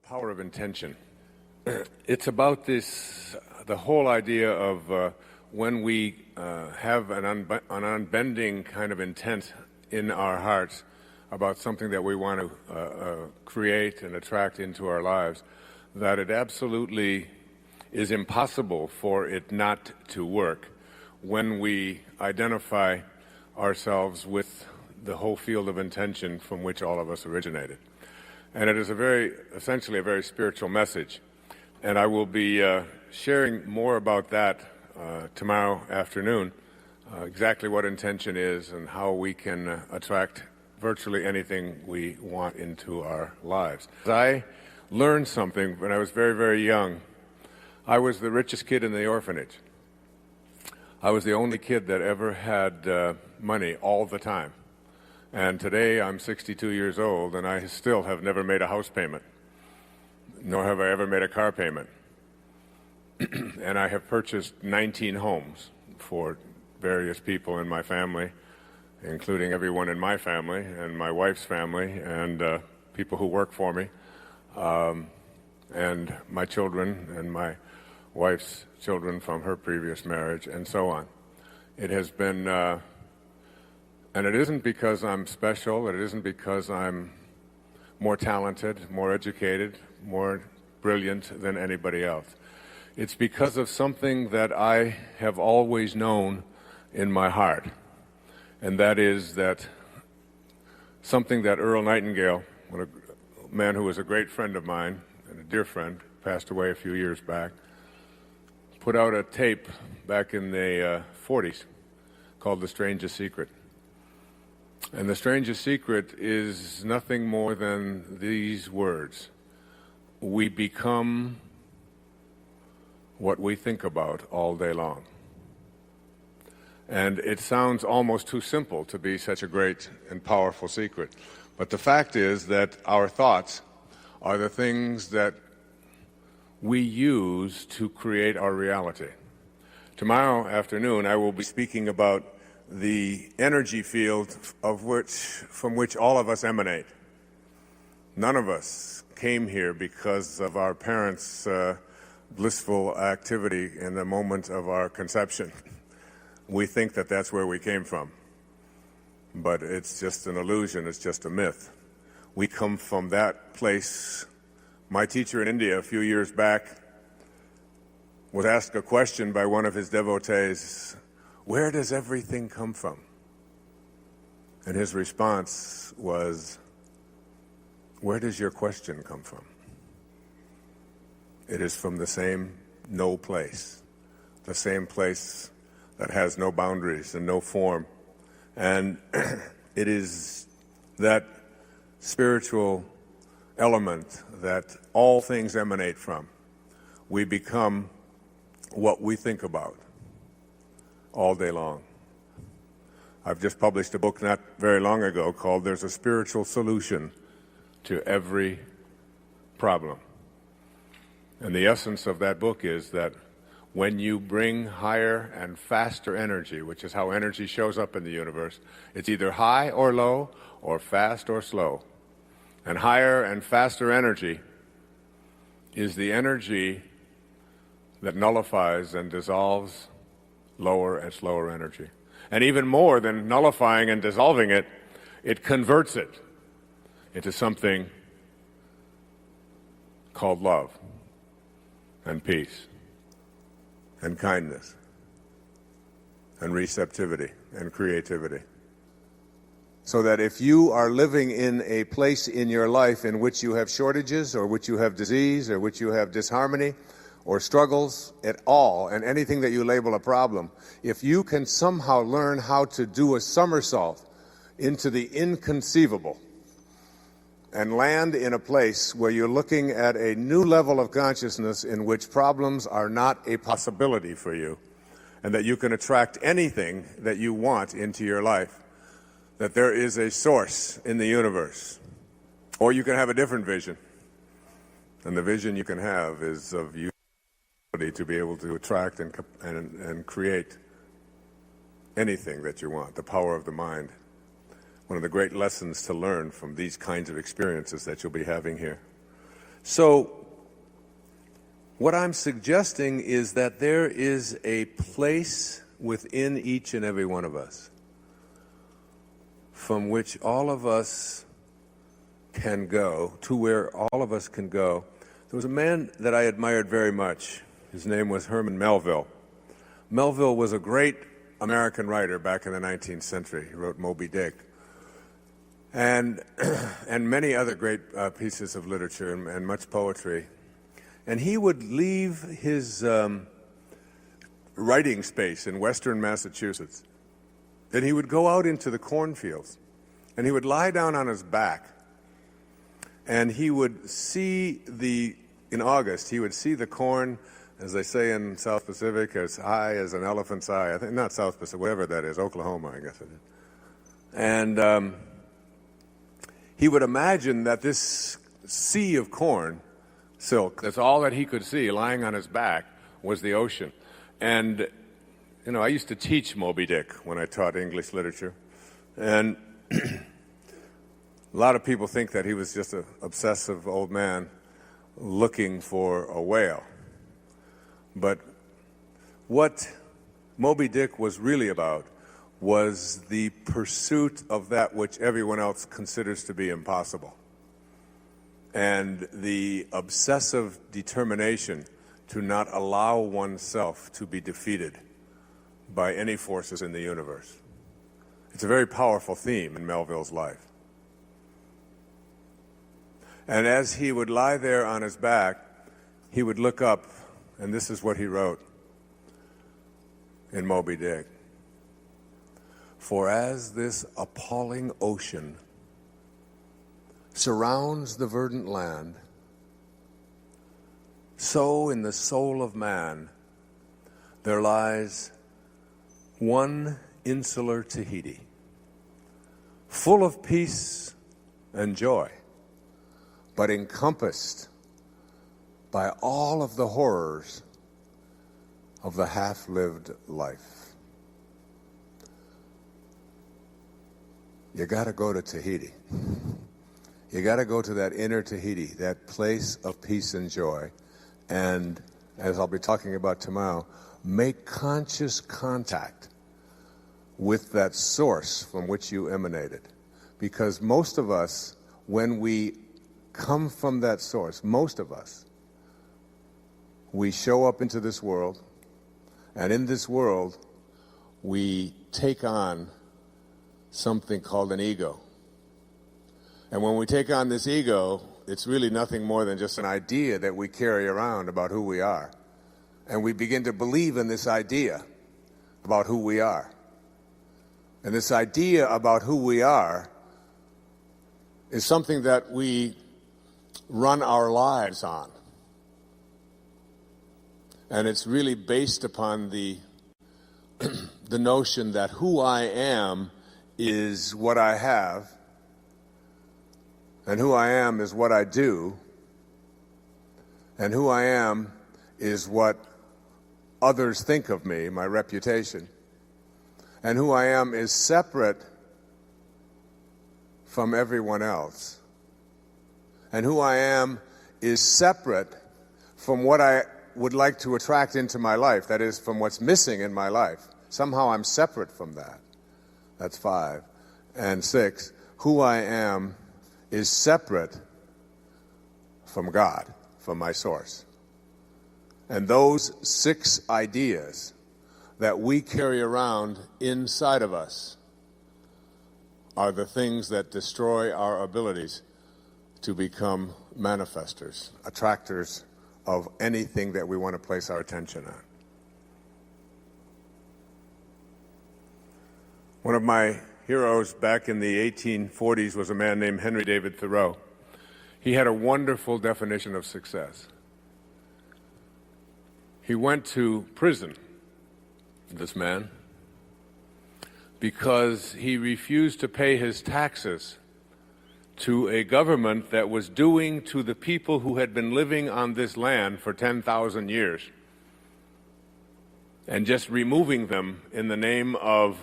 power of intention. It's about the whole idea of when we have an unbending kind of intent in our hearts about something that we want to create and attract into our lives, that it absolutely is impossible for it not to work when we identify ourselves with the whole field of intention from which all of us originated. And it is essentially a very spiritual message. And I will be sharing more about that tomorrow afternoon, exactly what intention is and how we can attract virtually anything we want into our lives. I learned something when I was very, very young. I was the richest kid in the orphanage. I was the only kid that ever had money all the time. And today I'm 62 years old, and I still have never made a house payment, nor have I ever made a car payment. And I have purchased 19 homes for various people in my family, including everyone in my family and my wife's family and people who work for me, and my children and my wife's children from her previous marriage, and so on. It has been... And it isn't because I'm special, it isn't because I'm more talented, more educated, more brilliant than anybody else. It's because of something that I have always known in my heart, and that is that something that Earl Nightingale, a man who was a great friend of mine and a dear friend, passed away a few years back, put out a tape back in the 40s called The Strangest Secret. And the strangest secret is nothing more than these words: we become what we think about all day long. And it sounds almost too simple to be such a great and powerful secret. But the fact is that our thoughts are the things that we use to create our reality. Tomorrow afternoon I will be speaking about the energy field from which all of us emanate. None of us came here because of our parents' blissful activity in the moment of our conception. We think that that's where we came from. But it's just an illusion, it's just a myth. We come from that place. My teacher in India a few years back was asked a question by one of his devotees: where does everything come from? And his response was, where does your question come from? It is from the same no place, the same place that has no boundaries and no form. And it is that spiritual element that all things emanate from. We become what we think about all day long. I've just published a book not very long ago called There's a Spiritual Solution to Every Problem. And the essence of that book is that when you bring higher and faster energy, which is how energy shows up in the universe, it's either high or low or fast or slow. And higher and faster energy is the energy that nullifies and dissolves lower and slower energy. And even more than nullifying and dissolving it, it converts it into something called love and peace and kindness and receptivity and creativity. So that if you are living in a place in your life in which you have shortages or which you have disease or which you have disharmony, or struggles at all, and anything that you label a problem, if you can somehow learn how to do a somersault into the inconceivable and land in a place where you're looking at a new level of consciousness in which problems are not a possibility for you, and that you can attract anything that you want into your life, that there is a source in the universe. Or you can have a different vision. And the vision you can have is of you to be able to attract and create anything that you want, the power of the mind. One of the great lessons to learn from these kinds of experiences that you'll be having here. So what I'm suggesting is that there is a place within each and every one of us from which all of us can go, to where all of us can go. There was a man that I admired very much. His name was Herman Melville. Melville was a great American writer back in the 19th century. He wrote Moby Dick and many other great pieces of literature and much poetry. And he would leave his writing space in western Massachusetts. Then he would go out into the cornfields, and he would lie down on his back, and he would see in August, he would see the corn, as they say in South Pacific, as high as an elephant's eye. I think, not South Pacific, whatever that is, Oklahoma, I guess it is. And he would imagine that this sea of corn, silk, that's all that he could see lying on his back, was the ocean. And, you know, I used to teach Moby Dick when I taught English literature. And a lot of people think that he was just an obsessive old man looking for a whale. But what Moby Dick was really about was the pursuit of that which everyone else considers to be impossible, and the obsessive determination to not allow oneself to be defeated by any forces in the universe. It's a very powerful theme in Melville's life. And as he would lie there on his back, he would look up, and this is what he wrote in Moby Dick. For as this appalling ocean surrounds the verdant land, so in the soul of man there lies one insular Tahiti, full of peace and joy, but encompassed by all of the horrors of the half-lived life. You got to go to Tahiti. You got to go to that inner Tahiti, that place of peace and joy. And as I'll be talking about tomorrow, make conscious contact with that source from which you emanated. Because most of us, when we come from that source, most of us, we show up into this world, and in this world, we take on something called an ego. And when we take on this ego, it's really nothing more than just an idea that we carry around about who we are. And we begin to believe in this idea about who we are. And this idea about who we are is something that we run our lives on. And it's really based upon the notion that who I am is what I have, and who I am is what I do, and who I am is what others think of me, my reputation, and who I am is separate from everyone else, and who I am is separate from what I would like to attract into my life, that is, from what's missing in my life. Somehow I'm separate from that. That's 5. And 6, who I am is separate from God, from my source. And those 6 ideas that we carry around inside of us are the things that destroy our abilities to become manifestors, attractors of anything that we want to place our attention on. One of my heroes back in the 1840s was a man named Henry David Thoreau. He had a wonderful definition of success. He went to prison, this man, because he refused to pay his taxes to a government that was doing to the people who had been living on this land for 10,000 years and just removing them in the name of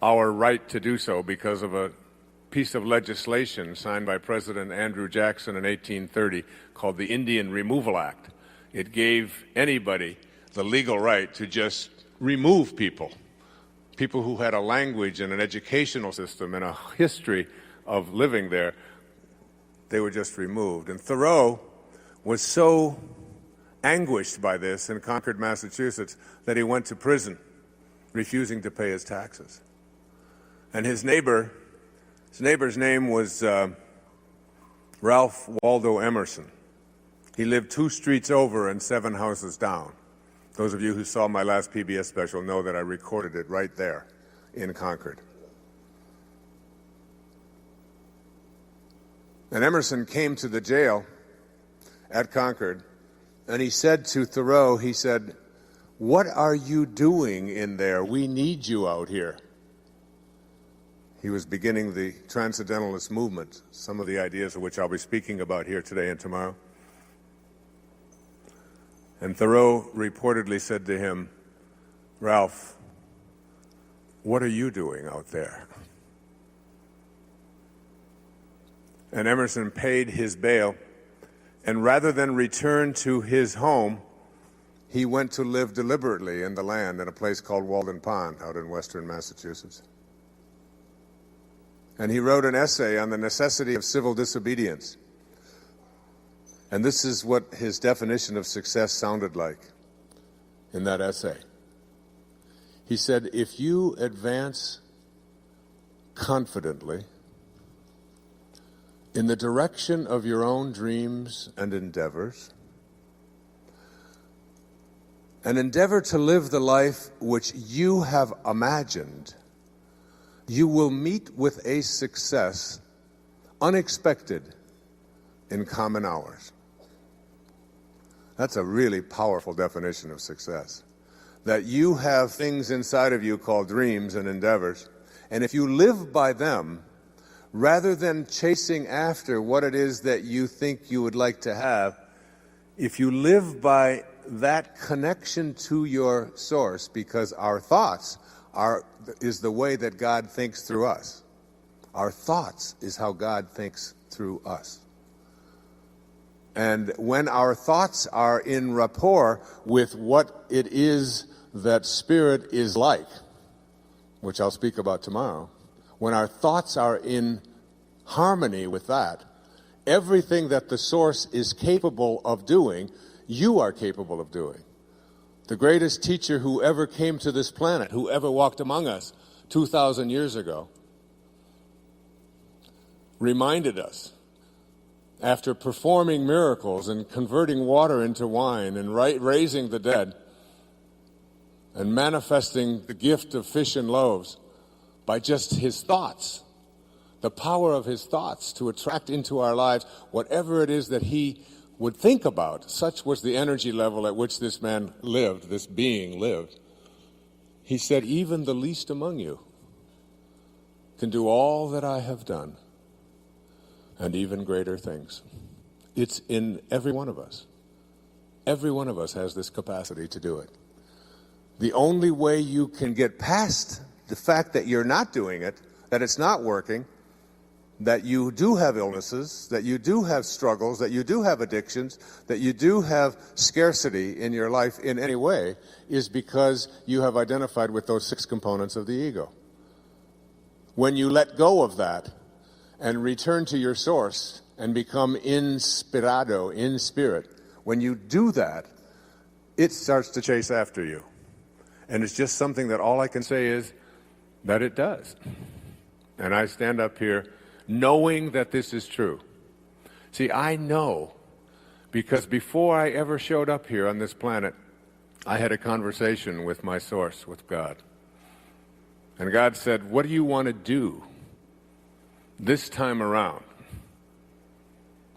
our right to do so because of a piece of legislation signed by President Andrew Jackson in 1830 called the Indian Removal Act. It gave anybody the legal right to just remove people who had a language and an educational system and a history of living there. They were just removed. And Thoreau was so anguished by this in Concord, Massachusetts, that he went to prison, refusing to pay his taxes. And his neighbor's name was Ralph Waldo Emerson. He lived 2 streets over and 7 houses down. Those of you who saw my last PBS special know that I recorded it right there in Concord. And Emerson came to the jail at Concord, and he said to Thoreau, he said, "What are you doing in there? We need you out here." He was beginning the Transcendentalist movement, some of the ideas of which I'll be speaking about here today and tomorrow. And Thoreau reportedly said to him, "Ralph, what are you doing out there?" And Emerson paid his bail, and rather than return to his home, he went to live deliberately in the land in a place called Walden Pond out in western Massachusetts. And he wrote an essay on the necessity of civil disobedience. And this is what his definition of success sounded like in that essay. He said, "If you advance confidently in the direction of your own dreams and endeavors, and endeavor to live the life which you have imagined, you will meet with a success unexpected in common hours." That's a really powerful definition of success. That you have things inside of you called dreams and endeavors, and if you live by them, rather than chasing after what it is that you think you would like to have, if you live by that connection to your source, because our thoughts is the way that God thinks through us. Our thoughts is how God thinks through us. And when our thoughts are in rapport with what it is that Spirit is like, which I'll speak about tomorrow, when our thoughts are in harmony with that, everything that the source is capable of doing, you are capable of doing. The greatest teacher who ever came to this planet, who ever walked among us 2,000 years ago, reminded us, after performing miracles and converting water into wine and raising the dead and manifesting the gift of fish and loaves by just his thoughts, the power of his thoughts to attract into our lives whatever it is that he would think about. Such was the energy level at which this man lived, this being lived. He said, "Even the least among you can do all that I have done, and even greater things." It's in every one of us. Every one of us has this capacity to do it. The only way you can get past the fact that you're not doing it, that it's not working, that you do have illnesses, that you do have struggles, that you do have addictions, that you do have scarcity in your life in any way, is because you have identified with those 6 components of the ego. When you let go of that and return to your source and become inspirado, in spirit, when you do that, it starts to chase after you. And it's just something that all I can say is that it does. And I stand up here knowing that this is true. See, I know because before I ever showed up here on this planet, I had a conversation with my source, with God. And God said, "What do you want to do this time around?"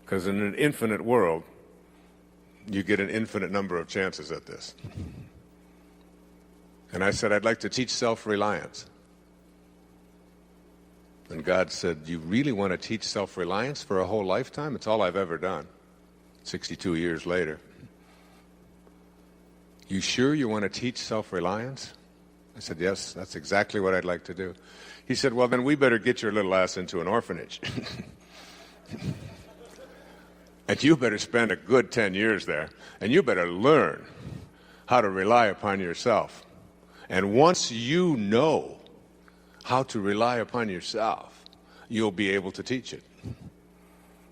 Because in an infinite world, you get an infinite number of chances at this. And I said, "I'd like to teach self-reliance." And God said, "You really want to teach self-reliance for a whole lifetime?" It's all I've ever done, 62 years later. "You sure you want to teach self-reliance?" I said, yes, that's exactly what I'd like to do. He said, well, then we better get your little ass into an orphanage. And you better spend a good 10 years there, and you better learn how to rely upon yourself. And once you know how to rely upon yourself, you'll be able to teach it.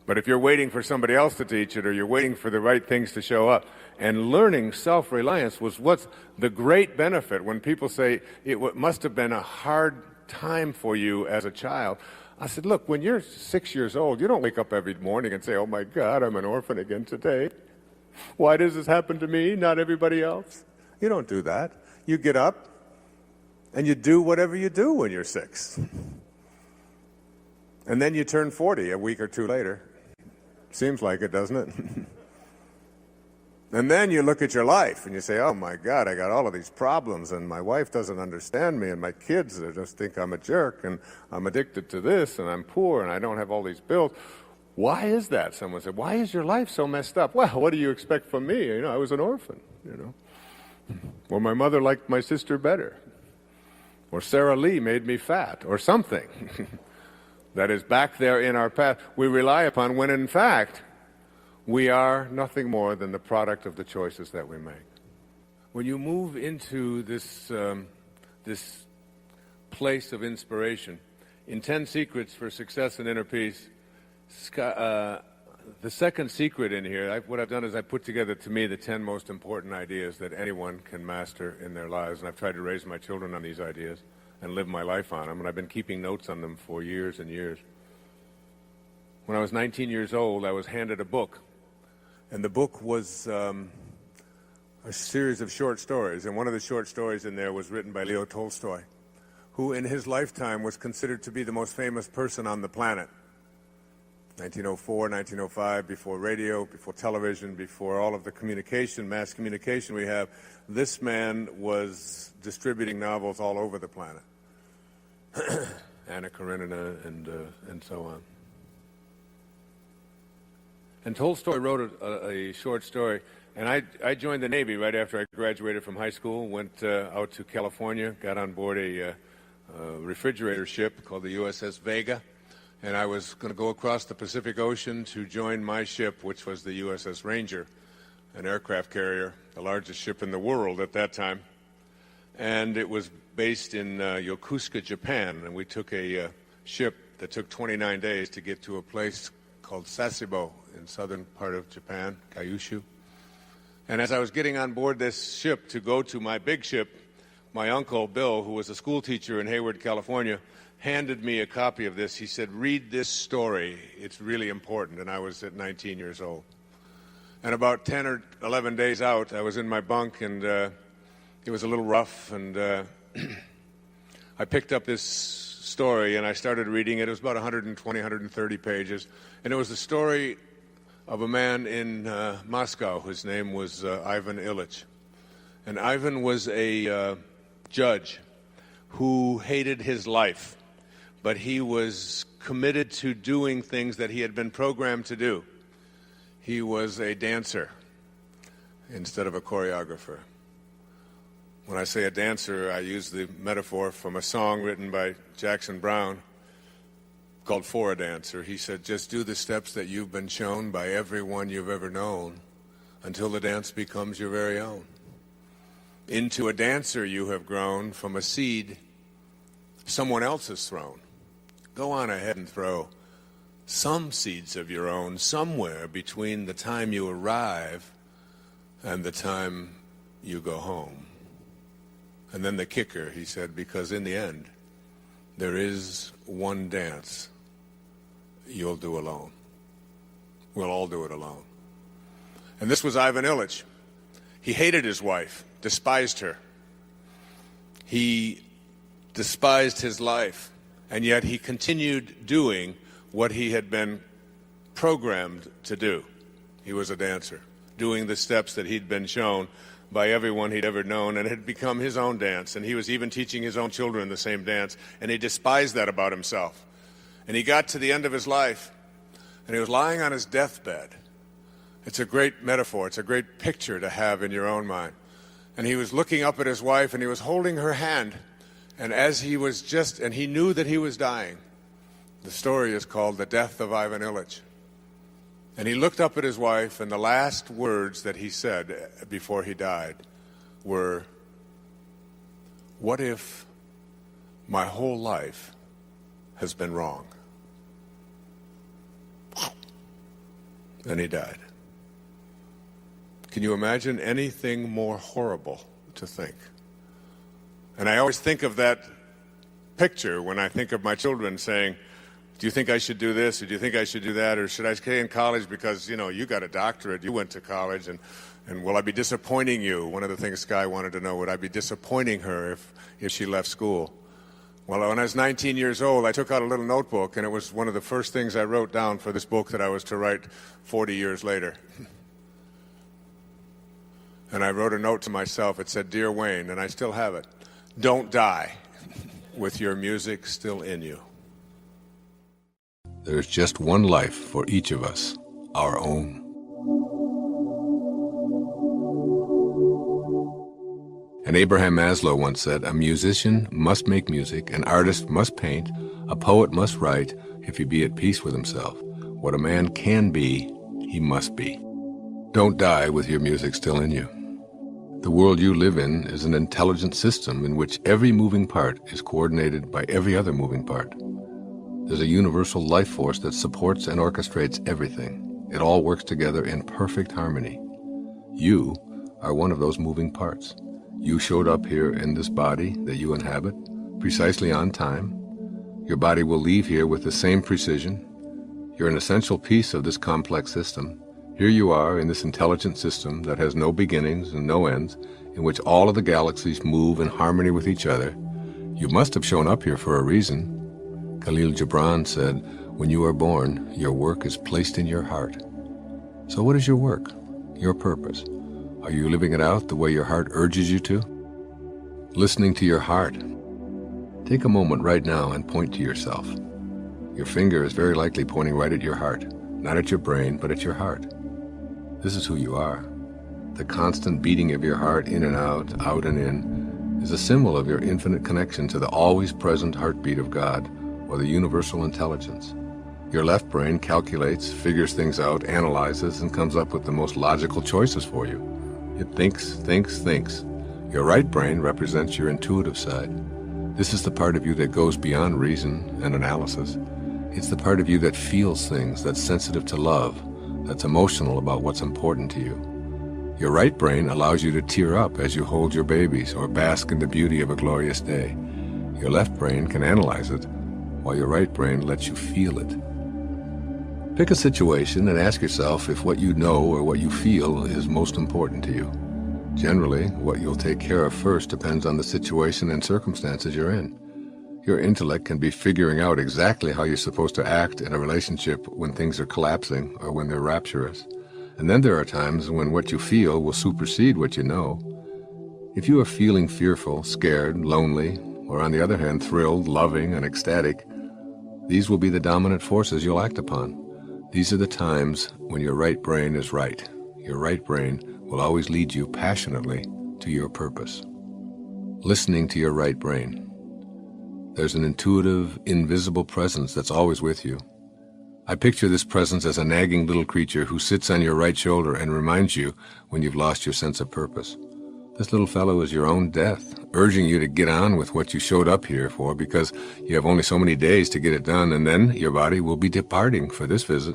But if you're waiting for somebody else to teach it, or you're waiting for the right things to show up, and learning self-reliance was what's the great benefit. When people say it must have been a hard time for you as a child, I said, look, when you're 6 years old, you don't wake up every morning and say, oh my God, I'm an orphan again today. Why does this happen to me, not everybody else? You don't do that. You get up and you do whatever you do when you're 6. And then you turn 40 a week or two later. Seems like it, doesn't it? And then you look at your life and you say, oh my God, I got all of these problems, and my wife doesn't understand me, and my kids they just think I'm a jerk, and I'm addicted to this, and I'm poor, and I don't have all these bills. Why is that? Someone said, why is your life so messed up? Well, what do you expect from me? I was an orphan, Or my mother liked my sister better. Or Sarah Lee made me fat, or something that is back there in our past we rely upon, when in fact we are nothing more than the product of the choices that we make. When you move into this place of inspiration, in 10 Secrets for Success and Inner Peace, the second secret in here, what I've done is I put together, to me, the 10 most important ideas that anyone can master in their lives. And I've tried to raise my children on these ideas and live my life on them. And I've been keeping notes on them for years and years. When I was 19 years old, I was handed a book. And the book was a series of short stories. And one of the short stories in there was written by Leo Tolstoy, who in his lifetime was considered to be the most famous person on the planet. 1904, 1905, before radio, before television, before all of the communication, mass communication we have, this man was distributing novels all over the planet. Anna Karenina and so on. And Tolstoy wrote a short story, and I joined the Navy right after I graduated from high school, went out to California, got on board a refrigerator ship called the USS Vega, and I was going to go across the Pacific Ocean to join my ship, which was the USS Ranger, an aircraft carrier, the largest ship in the world at that time. And it was based in Yokosuka, Japan, and we took a ship that took 29 days to get to a place called Sasebo in southern part of Japan, Kyushu. And as I was getting on board this ship to go to my big ship, my uncle, Bill, who was a school teacher in Hayward, California, handed me a copy of this. He said, read this story. It's really important. And I was at 19 years old. And about 10 or 11 days out, I was in my bunk, and it was a little rough. And I picked up this story, and I started reading it. It was about 120, 130 pages. And it was the story of a man in Moscow. His name was Ivan Ilyich. And Ivan was a judge who hated his life, but he was committed to doing things that he had been programmed to do. He was a dancer instead of a choreographer. When I say a dancer, I use the metaphor from a song written by Jackson Browne called For a Dancer. He said, just do the steps that you've been shown by everyone you've ever known until the dance becomes your very own. Into a dancer you have grown from a seed someone else has thrown. Go on ahead and throw some seeds of your own somewhere between the time you arrive and the time you go home. And then the kicker, he said, because in the end, there is one dance you'll do alone. We'll all do it alone. And this was Ivan Ilyich. He hated his wife, despised her. He despised his life, and yet he continued doing what he had been programmed to do. He was a dancer, doing the steps that he'd been shown by everyone he'd ever known, and it had become his own dance. And he was even teaching his own children the same dance, and he despised that about himself. And he got to the end of his life, and he was lying on his deathbed. It's a great metaphor. It's a great picture to have in your own mind. And he was looking up at his wife, and he was holding her hand. And as he was and he knew that he was dying. The story is called The Death of Ivan Ilyich. And he looked up at his wife, and the last words that he said before he died were, "What if my whole life has been wrong?" And he died. Can you imagine anything more horrible to think? And I always think of that picture when I think of my children saying, "Do you think I should do this, or do you think I should do that, or should I stay in college because, you got a doctorate, you went to college, and will I be disappointing you?" One of the things Sky wanted to know, would I be disappointing her if she left school? Well, when I was 19 years old, I took out a little notebook, and it was one of the first things I wrote down for this book that I was to write 40 years later. And I wrote a note to myself. It said, "Dear Wayne," and I still have it, "don't die with your music still in you." There's just one life for each of us, our own. And Abraham Maslow once said, "A musician must make music, an artist must paint, a poet must write, if he be at peace with himself. What a man can be, he must be." Don't die with your music still in you. The world you live in is an intelligent system in which every moving part is coordinated by every other moving part. There's a universal life force that supports and orchestrates everything. It all works together in perfect harmony. You are one of those moving parts. You showed up here in this body that you inhabit, precisely on time. Your body will leave here with the same precision. You're an essential piece of this complex system. Here you are in this intelligent system that has no beginnings and no ends, in which all of the galaxies move in harmony with each other. You must have shown up here for a reason. Khalil Gibran said, "When you are born, your work is placed in your heart." So what is your work, your purpose? Are you living it out the way your heart urges you to? Listening to your heart. Take a moment right now and point to yourself. Your finger is very likely pointing right at your heart, not at your brain, but at your heart. This is who you are. The constant beating of your heart in and out and in, is a symbol of your infinite connection to the always present heartbeat of God, or the universal intelligence. Your left brain calculates, figures things out, analyzes, and comes up with the most logical choices for you. It thinks. Your right brain represents your intuitive side. This is the part of you that goes beyond reason and analysis. It's the part of you that feels things, that's sensitive to love, that's emotional about what's important to you. Your right brain allows you to tear up as you hold your babies or bask in the beauty of a glorious day. Your left brain can analyze it, while your right brain lets you feel it. Pick a situation and ask yourself if what you know or what you feel is most important to you. Generally, what you'll take care of first depends on the situation and circumstances you're in. Your intellect can be figuring out exactly how you're supposed to act in a relationship when things are collapsing or when they're rapturous. And then there are times when what you feel will supersede what you know. If you are feeling fearful, scared, lonely, or on the other hand thrilled, loving, and ecstatic, these will be the dominant forces you'll act upon. These are the times when your right brain is right. Your right brain will always lead you passionately to your purpose. Listening to your right brain. There's an intuitive, invisible presence that's always with you. I picture this presence as a nagging little creature who sits on your right shoulder and reminds you when you've lost your sense of purpose. This little fellow is your own death, urging you to get on with what you showed up here for because you have only so many days to get it done, and then your body will be departing for this visit.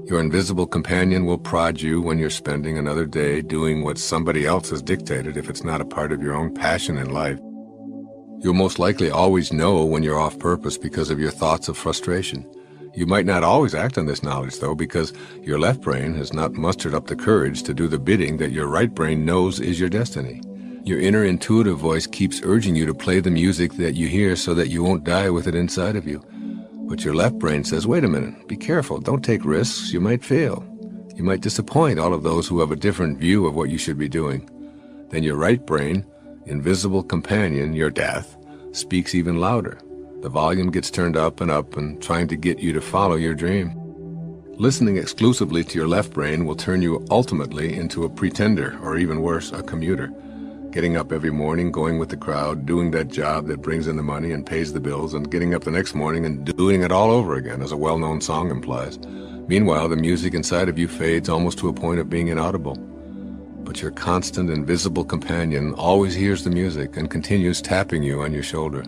Your invisible companion will prod you when you're spending another day doing what somebody else has dictated if it's not a part of your own passion in life. You'll most likely always know when you're off purpose because of your thoughts of frustration. You might not always act on this knowledge, though, because your left brain has not mustered up the courage to do the bidding that your right brain knows is your destiny. Your inner intuitive voice keeps urging you to play the music that you hear so that you won't die with it inside of you. But your left brain says, wait a minute, be careful, don't take risks, you might fail. You might disappoint all of those who have a different view of what you should be doing. Then your right brain, invisible companion, your death, speaks even louder. The volume gets turned up and trying to get you to follow your dream. Listening exclusively to your left brain will turn you ultimately into a pretender, or even worse, a commuter. Getting up every morning, going with the crowd, doing that job that brings in the money and pays the bills, and getting up the next morning and doing it all over again, as a well-known song implies. Meanwhile, the music inside of you fades almost to a point of being inaudible. But your constant, invisible companion always hears the music and continues tapping you on your shoulder.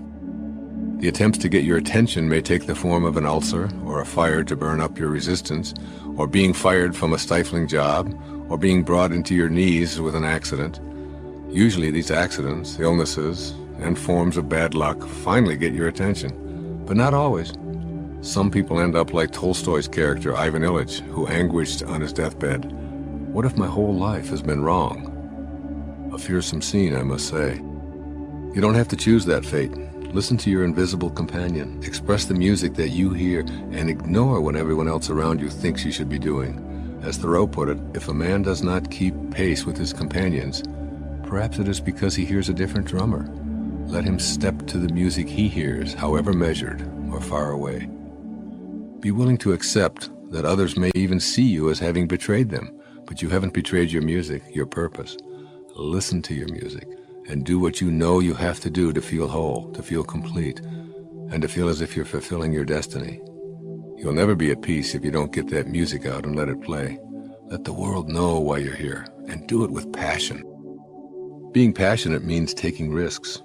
The attempts to get your attention may take the form of an ulcer, or a fire to burn up your resistance, or being fired from a stifling job, or being brought into your knees with an accident. Usually these accidents, illnesses, and forms of bad luck finally get your attention, but not always. Some people end up like Tolstoy's character, Ivan Ilyich, who anguished on his deathbed. What if my whole life has been wrong? A fearsome scene, I must say. You don't have to choose that fate. Listen to your invisible companion. Express the music that you hear and ignore what everyone else around you thinks you should be doing. As Thoreau put it, if a man does not keep pace with his companions, perhaps it is because he hears a different drummer. Let him step to the music he hears, however measured or far away. Be willing to accept that others may even see you as having betrayed them, but you haven't betrayed your music, your purpose. Listen to your music and do what you know you have to do to feel whole, to feel complete, and to feel as if you're fulfilling your destiny. You'll never be at peace if you don't get that music out and let it play. Let the world know why you're here, and do it with passion. Being passionate means taking risks.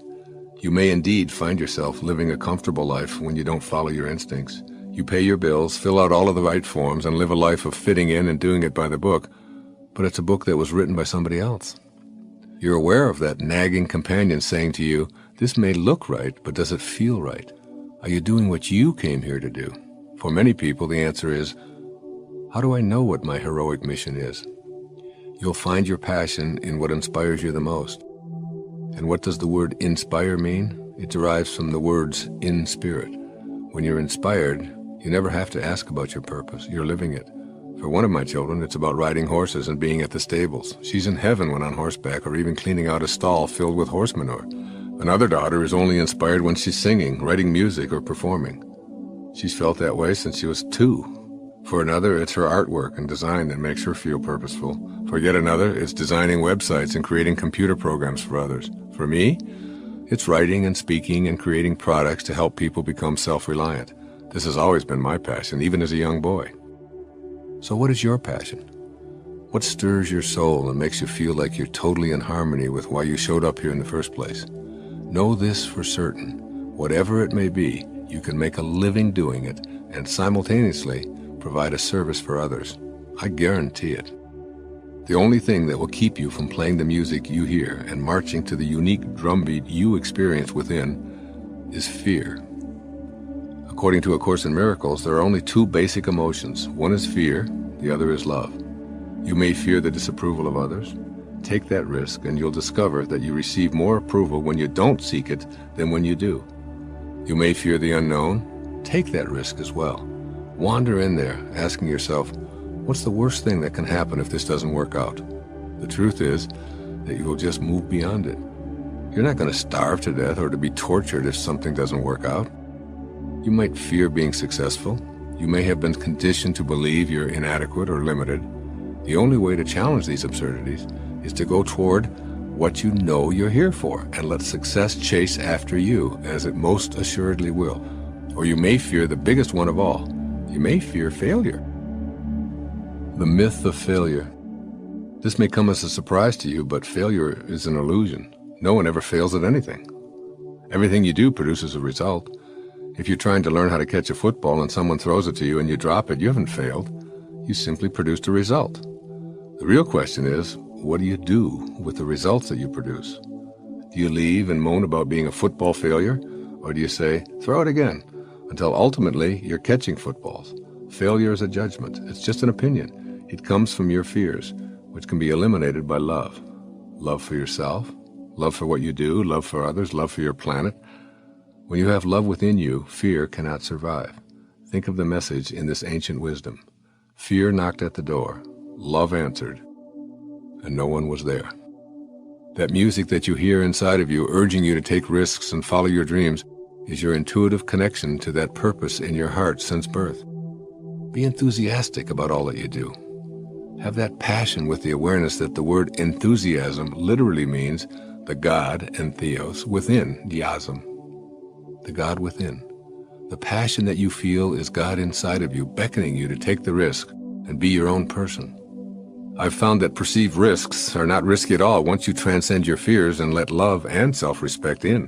You may indeed find yourself living a comfortable life when you don't follow your instincts. You pay your bills, fill out all of the right forms, and live a life of fitting in and doing it by the book, but it's a book that was written by somebody else. You're aware of that nagging companion saying to you, this may look right, but does it feel right? Are you doing what you came here to do? For many people, the answer is, how do I know what my heroic mission is? You'll find your passion in what inspires you the most. And what does the word inspire mean? It derives from the words in spirit. When you're inspired, you never have to ask about your purpose. You're living it. For one of my children, it's about riding horses and being at the stables. She's in heaven when on horseback, or even cleaning out a stall filled with horse manure. Another daughter is only inspired when she's singing, writing music, or performing. She's felt that way since she was 2. For another, it's her artwork and design that makes her feel purposeful. For yet another, it's designing websites and creating computer programs for others. For me, it's writing and speaking and creating products to help people become self-reliant. This has always been my passion, even as a young boy. So what is your passion? What stirs your soul and makes you feel like you're totally in harmony with why you showed up here in the first place? Know this for certain. Whatever it may be, you can make a living doing it and simultaneously provide a service for others. I guarantee it. The only thing that will keep you from playing the music you hear and marching to the unique drumbeat you experience within is fear. According to A Course in Miracles, there are only 2 basic emotions. One is fear, the other is love. You may fear the disapproval of others. Take that risk and you'll discover that you receive more approval when you don't seek it than when you do. You may fear the unknown. Take that risk as well. Wander in there, asking yourself, what's the worst thing that can happen if this doesn't work out? The truth is that you will just move beyond it. You're not going to starve to death or to be tortured if something doesn't work out. You might fear being successful. You may have been conditioned to believe you're inadequate or limited. The only way to challenge these absurdities is to go toward what you know you're here for and let success chase after you, as it most assuredly will. Or you may fear the biggest one of all. You may fear failure. The myth of failure. This may come as a surprise to you, but failure is an illusion. No one ever fails at anything. Everything you do produces a result. If you're trying to learn how to catch a football and someone throws it to you and you drop it, you haven't failed. You simply produced a result. The real question is, what do you do with the results that you produce? Do you leave and moan about being a football failure? Or do you say, throw it again, until ultimately you're catching footballs? Failure is a judgment. It's just an opinion. It comes from your fears, which can be eliminated by love. Love for yourself, love for what you do, love for others, love for your planet. When you have love within you, fear cannot survive. Think of the message in this ancient wisdom. Fear knocked at the door, love answered, and no one was there. That music that you hear inside of you urging you to take risks and follow your dreams is your intuitive connection to that purpose in your heart since birth. Be enthusiastic about all that you do. Have that passion with the awareness that the word enthusiasm literally means the God and theos within, diasm, the God within. The passion that you feel is God inside of you, beckoning you to take the risk and be your own person. I've found that perceived risks are not risky at all once you transcend your fears and let love and self-respect in.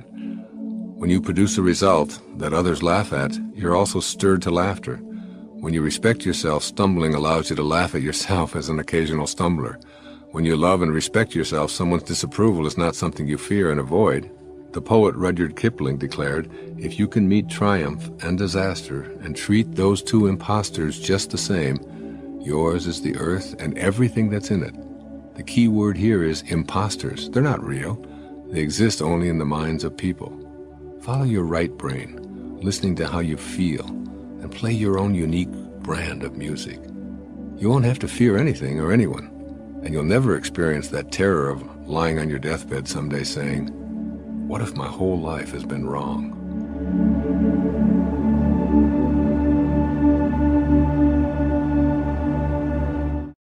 When you produce a result that others laugh at, you're also stirred to laughter. When you respect yourself, stumbling allows you to laugh at yourself as an occasional stumbler. When you love and respect yourself, someone's disapproval is not something you fear and avoid. The poet Rudyard Kipling declared, "If you can meet triumph and disaster and treat those two impostors just the same, yours is the earth and everything that's in it." The key word here is imposters. They're not real. They exist only in the minds of people. Follow your right brain, listening to how you feel, and play your own unique brand of music. You won't have to fear anything or anyone, and you'll never experience that terror of lying on your deathbed someday saying, "What if my whole life has been wrong?"